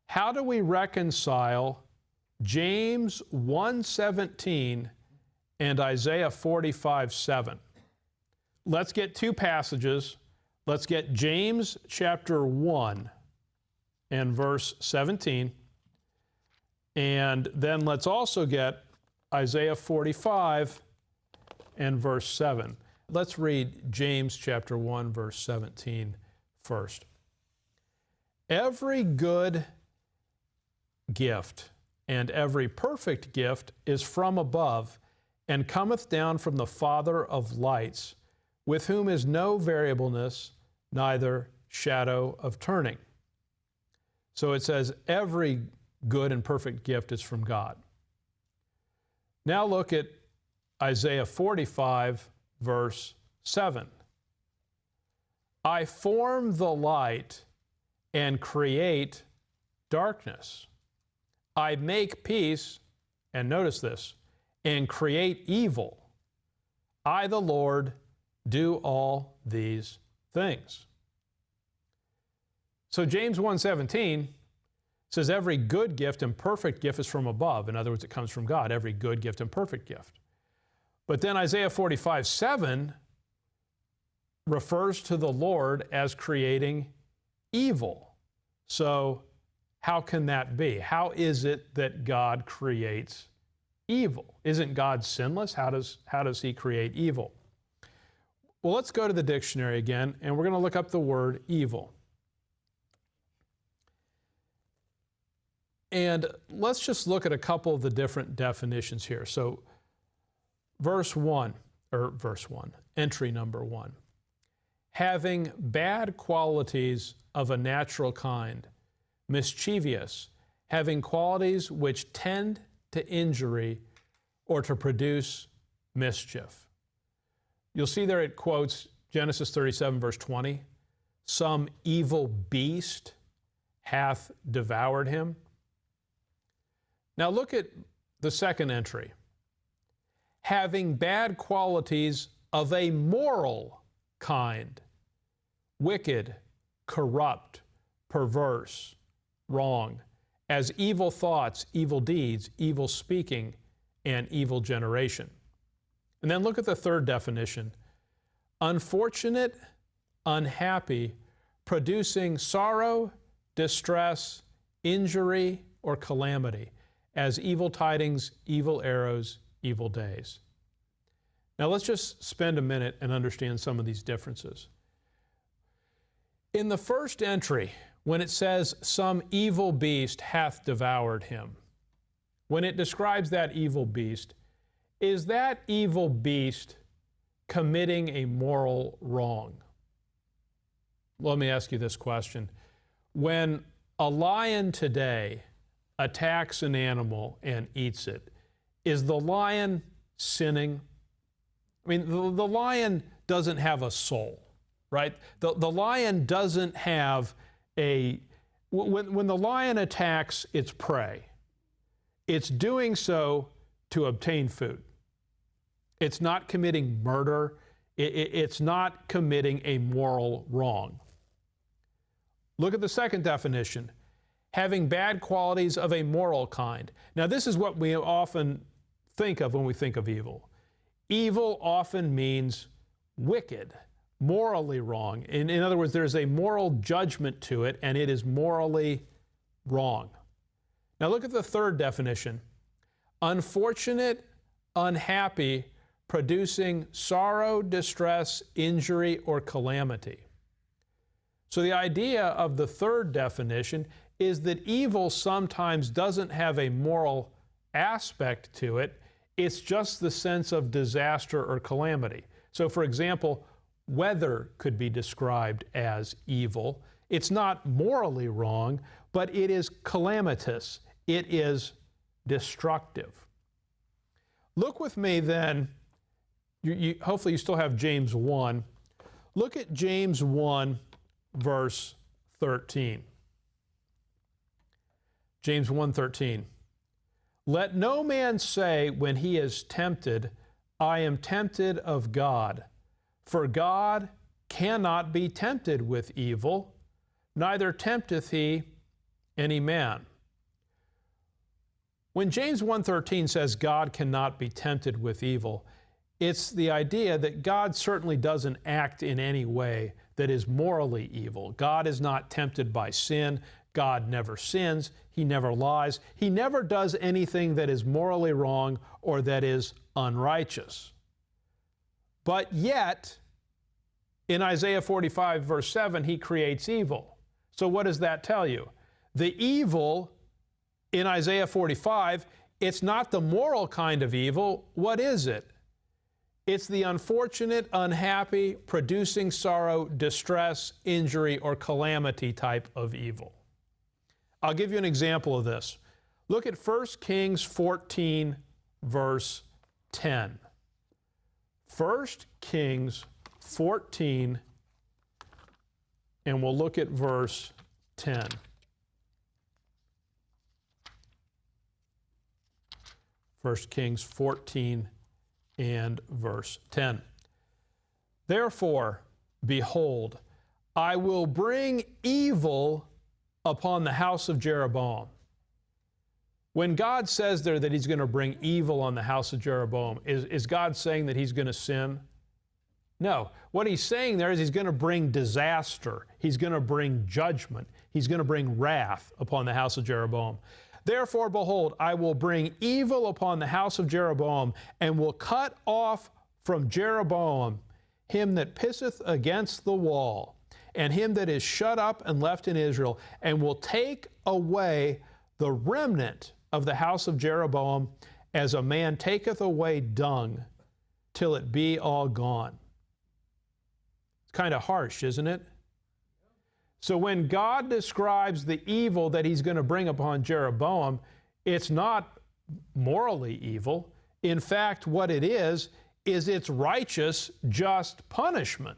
How do we reconcile James 1:17 and Isaiah 45:7? Let's get two passages. Let's get James chapter 1 and verse 17. And then let's also get Isaiah 45 and verse 7. Let's read James chapter 1, verse 17 first. Every good gift and every perfect gift is from above and cometh down from the Father of lights, with whom is no variableness, neither shadow of turning. So it says every good and perfect gift is from God. Now look at Isaiah 45, verse 7. I form the light and create darkness. I make peace, and notice this, and create evil. I, the Lord, do all these things. So James 1:17 says every good gift and perfect gift is from above. In other words, it comes from God, every good gift and perfect gift. But then Isaiah 45:7 refers to the Lord as creating evil. So how can that be? How is it that God creates evil? Isn't God sinless? How does he create evil? Well, let's go to the dictionary again, and we're going to look up the word evil. And let's just look at a couple of the different definitions here. So verse 1, entry number 1. Having bad qualities of a natural kind, mischievous, having qualities which tend to injury or to produce mischief. You'll see there it quotes Genesis 37, verse 20. Some evil beast hath devoured him. Now look at the second entry. Having bad qualities of a moral kind, wicked, corrupt, perverse, wrong, as evil thoughts, evil deeds, evil speaking, and evil generation. And then look at the third definition. Unfortunate, unhappy, producing sorrow, distress, injury, or calamity, as evil tidings, evil arrows, evil days. Now let's just spend a minute and understand some of these differences. In the first entry, when it says, some evil beast hath devoured him, when it describes that evil beast, is that evil beast committing a moral wrong? Let me ask you this question. When a lion today attacks an animal and eats it, is the lion sinning? I mean, the lion doesn't have a soul, right? The lion doesn't have when the lion attacks its prey, it's doing so to obtain food. It's not committing murder. It's not committing a moral wrong. Look at the second definition. Having bad qualities of a moral kind. Now, this is what we often think of when we think of evil. Evil often means wicked, morally wrong. In other words, there's a moral judgment to it, and it is morally wrong. Now, look at the third definition. Unfortunate, unhappy, producing sorrow, distress, injury, or calamity. So the idea of the third definition is that evil sometimes doesn't have a moral aspect to it. It's just the sense of disaster or calamity. So for example, weather could be described as evil. It's not morally wrong, but it is calamitous. It is destructive. Look with me then, hopefully you still have James 1. Look at James 1, verse 13. James 1:13. Let no man say when he is tempted, I am tempted of God. For God cannot be tempted with evil, neither tempteth he any man. When James 1:13 says God cannot be tempted with evil, it's the idea that God certainly doesn't act in any way that is morally evil. God is not tempted by sin. God never sins. He never lies. He never does anything that is morally wrong or that is unrighteous. But yet, in Isaiah 45, verse 7, he creates evil. So what does that tell you? The evil in Isaiah 45, it's not the moral kind of evil. What is it? It's the unfortunate, unhappy, producing sorrow, distress, injury, or calamity type of evil. I'll give you an example of this. Look at 1 Kings 14, verse 10. 1 Kings 14, and we'll look at verse 10. 1 Kings 14 and verse 10. Therefore, behold, I will bring evil upon the house of Jeroboam. When God says there that he's going to bring evil on the house of Jeroboam, is God saying that he's going to sin? No. What he's saying there is he's going to bring disaster. He's going to bring judgment. He's going to bring wrath upon the house of Jeroboam. Therefore, behold, I will bring evil upon the house of Jeroboam, and will cut off from Jeroboam him that pisseth against the wall, and him that is shut up and left in Israel, and will take away the remnant of the house of Jeroboam, as a man taketh away dung, till it be all gone. It's kind of harsh, isn't it? So when God describes the evil that he's going to bring upon Jeroboam, it's not morally evil. In fact, what it is it's righteous, just punishment.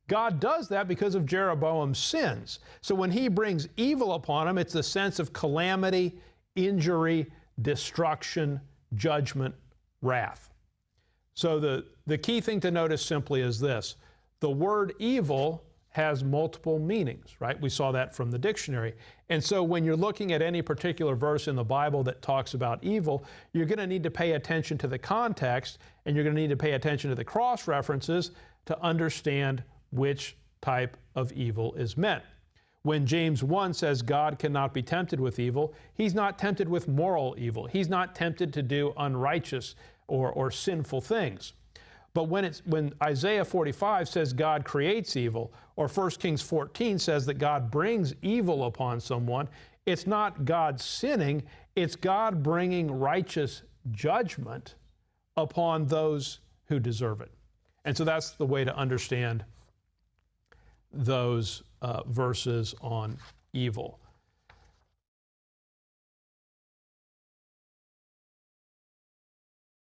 God does that because of Jeroboam's sins. So when he brings evil upon him, it's a sense of calamity, injury, destruction, judgment, wrath. So the key thing to notice simply is this. The word evil has multiple meanings, right? We saw that from the dictionary. And so when you're looking at any particular verse in the Bible that talks about evil, you're going to need to pay attention to the context, and you're going to need to pay attention to the cross-references to understand which type of evil is meant. When James 1 says God cannot be tempted with evil, he's not tempted with moral evil. He's not tempted to do unrighteous or sinful things. But when Isaiah 45 says God creates evil, or 1 Kings 14 says that God brings evil upon someone, it's not God sinning, it's God bringing righteous judgment upon those who deserve it. And so that's the way to understand those verses on evil.